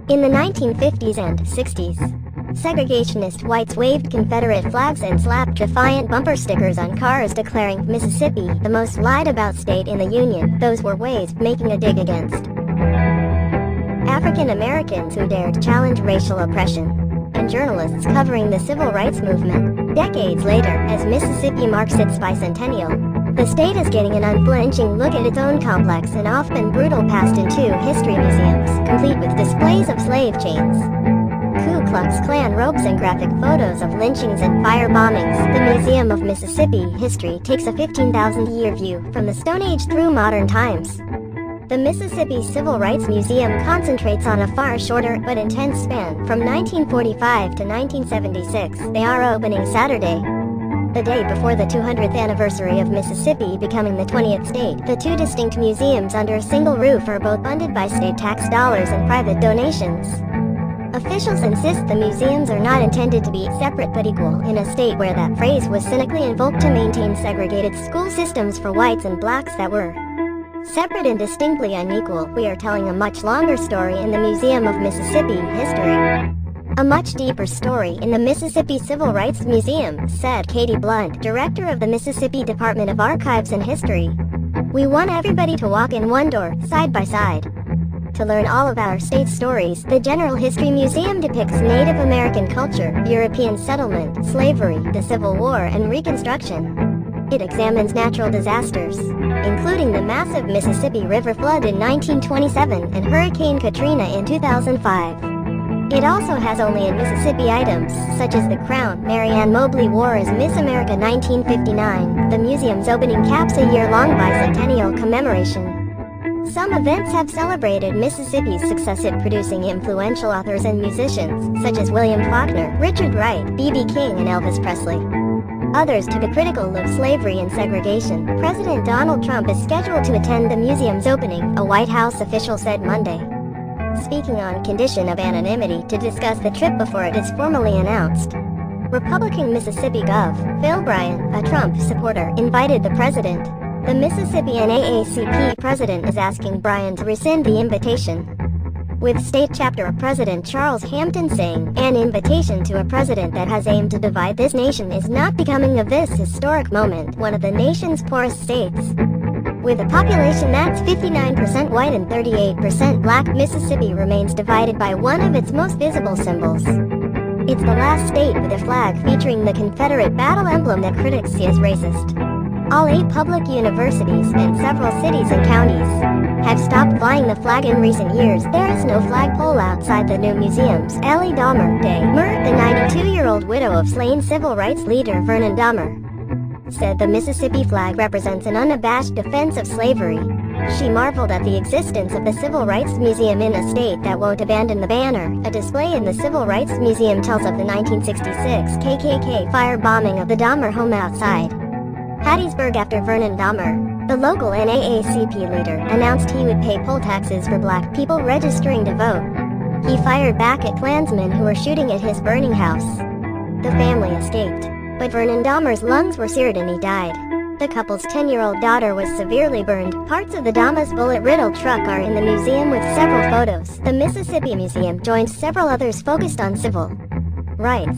In the 1950s and 60s, segregationist whites waved Confederate flags and slapped defiant bumper stickers on cars declaring Mississippi the most lied-about state in the Union. Those were ways making a dig against African Americans who dared challenge racial oppression, and journalists covering the civil rights movement. Decades later, as Mississippi marks its bicentennial, the state is getting an unflinching look at its own complex and often brutal past in two history museums, complete with displays of slave chains, Ku Klux Klan robes and graphic photos of lynchings and firebombings. The Museum of Mississippi History takes a 15,000-year view from the Stone Age through modern times. The Mississippi Civil Rights Museum concentrates on a far shorter but intense span from 1945 to 1976. They are opening Saturday, the day before the 200th anniversary of Mississippi becoming the 20th state. The two distinct museums under a single roof are both funded by state tax dollars and private donations. Officials insist the museums are not intended to be separate but equal, in a state where that phrase was cynically invoked to maintain segregated school systems for whites and blacks that were separate and distinctly unequal. We are telling a much longer story in the Museum of Mississippi History. A much deeper story in the Mississippi Civil Rights Museum, said Katie Blunt, director of the Mississippi Department of Archives and History. We want everybody to walk in one door, side by side, to learn all of our state's stories. The General History Museum depicts Native American culture, European settlement, slavery, the Civil War, and Reconstruction. It examines natural disasters, including the massive Mississippi River flood in 1927 and Hurricane Katrina in 2005. It also has only in Mississippi items, such as the crown Mary Ann Mobley wore as Miss America 1959. The museum's opening caps a year-long bicentennial commemoration. Some events have celebrated Mississippi's success at producing influential authors and musicians, such as William Faulkner, Richard Wright, B.B. King, and Elvis Presley. Others took a critical look at slavery and segregation. President Donald Trump is scheduled to attend the museum's opening, a White House official said Monday, speaking on condition of anonymity to discuss the trip before it is formally announced. Republican Mississippi Gov. Phil Bryant, a Trump supporter, invited the president. The Mississippi NAACP president is asking Bryant to rescind the invitation, with state chapter President Charles Hampton saying, "An invitation to a president that has aimed to divide this nation is not becoming of this historic moment." One of the nation's poorest states, with a population that's 59% white and 38% black, Mississippi remains divided by one of its most visible symbols. It's the last state with a flag featuring the Confederate battle emblem that critics see as racist. All 8 public universities and several cities and counties have stopped flying the flag in recent years. There is no flagpole outside the new museums. Ellie Dahmer, the 92-year-old widow of slain civil rights leader Vernon Dahmer, said the Mississippi flag represents an unabashed defense of slavery. She marveled at the existence of the Civil Rights Museum in a state that won't abandon the banner. A display in the Civil Rights Museum tells of the 1966 KKK firebombing of the Dahmer home outside Hattiesburg after Vernon Dahmer, the local NAACP leader, announced he would pay poll taxes for black people registering to vote. He fired back at Klansmen who were shooting at his burning house. The family escaped, but Vernon Dahmer's lungs were seared and he died. The couple's 10-year-old daughter was severely burned. Parts of the Dahmer's bullet-riddled truck are in the museum with several photos. The Mississippi Museum joined several others focused on civil rights.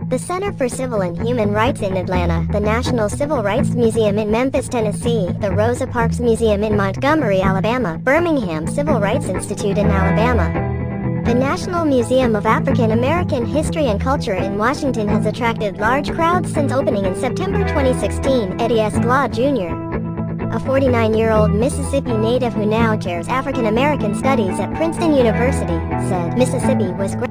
The Center for Civil and Human Rights in Atlanta, the National Civil Rights Museum in Memphis, Tennessee, the Rosa Parks Museum in Montgomery, Alabama, Birmingham Civil Rights Institute in Alabama. The National Museum of African American History and Culture in Washington has attracted large crowds since opening in September 2016. Eddie S. Glaw, Jr., a 49-year-old Mississippi native who now chairs African American Studies at Princeton University, said Mississippi was ground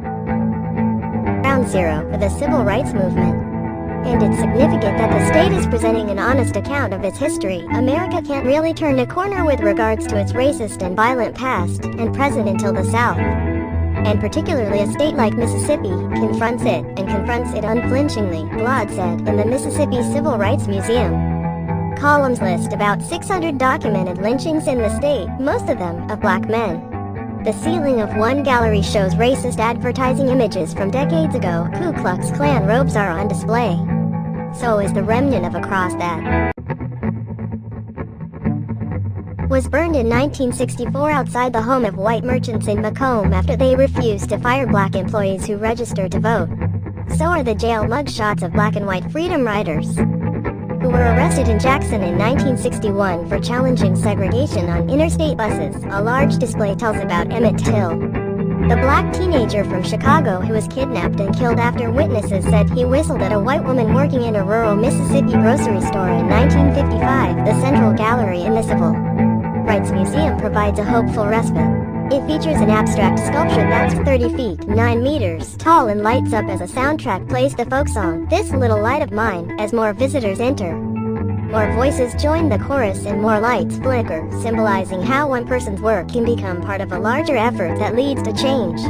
zero for the civil rights movement, and it's significant that the state is presenting an honest account of its history. America can't really turn a corner with regards to its racist and violent past and present until the South, and particularly a state like Mississippi, confronts it unflinchingly, Glad said, in the Mississippi Civil Rights Museum. Columns list about 600 documented lynchings in the state, most of them of black men. The ceiling of one gallery shows racist advertising images from decades ago. Ku Klux Klan robes are on display. So is the remnant of a cross that was burned in 1964 outside the home of white merchants in Macomb after they refused to fire black employees who registered to vote. So are the jail mugshots of black and white freedom riders who were arrested in Jackson in 1961 for challenging segregation on interstate buses. A large display tells about Emmett Till, the black teenager from Chicago who was kidnapped and killed after witnesses said he whistled at a white woman working in a rural Mississippi grocery store in 1955. The Central Gallery in the Civil Rights Museum provides a hopeful respite. It features an abstract sculpture that's 30 feet, 9 meters tall and lights up as a soundtrack plays the folk song, "This Little Light of Mine." As more visitors enter, more voices join the chorus and more lights flicker, symbolizing how one person's work can become part of a larger effort that leads to change.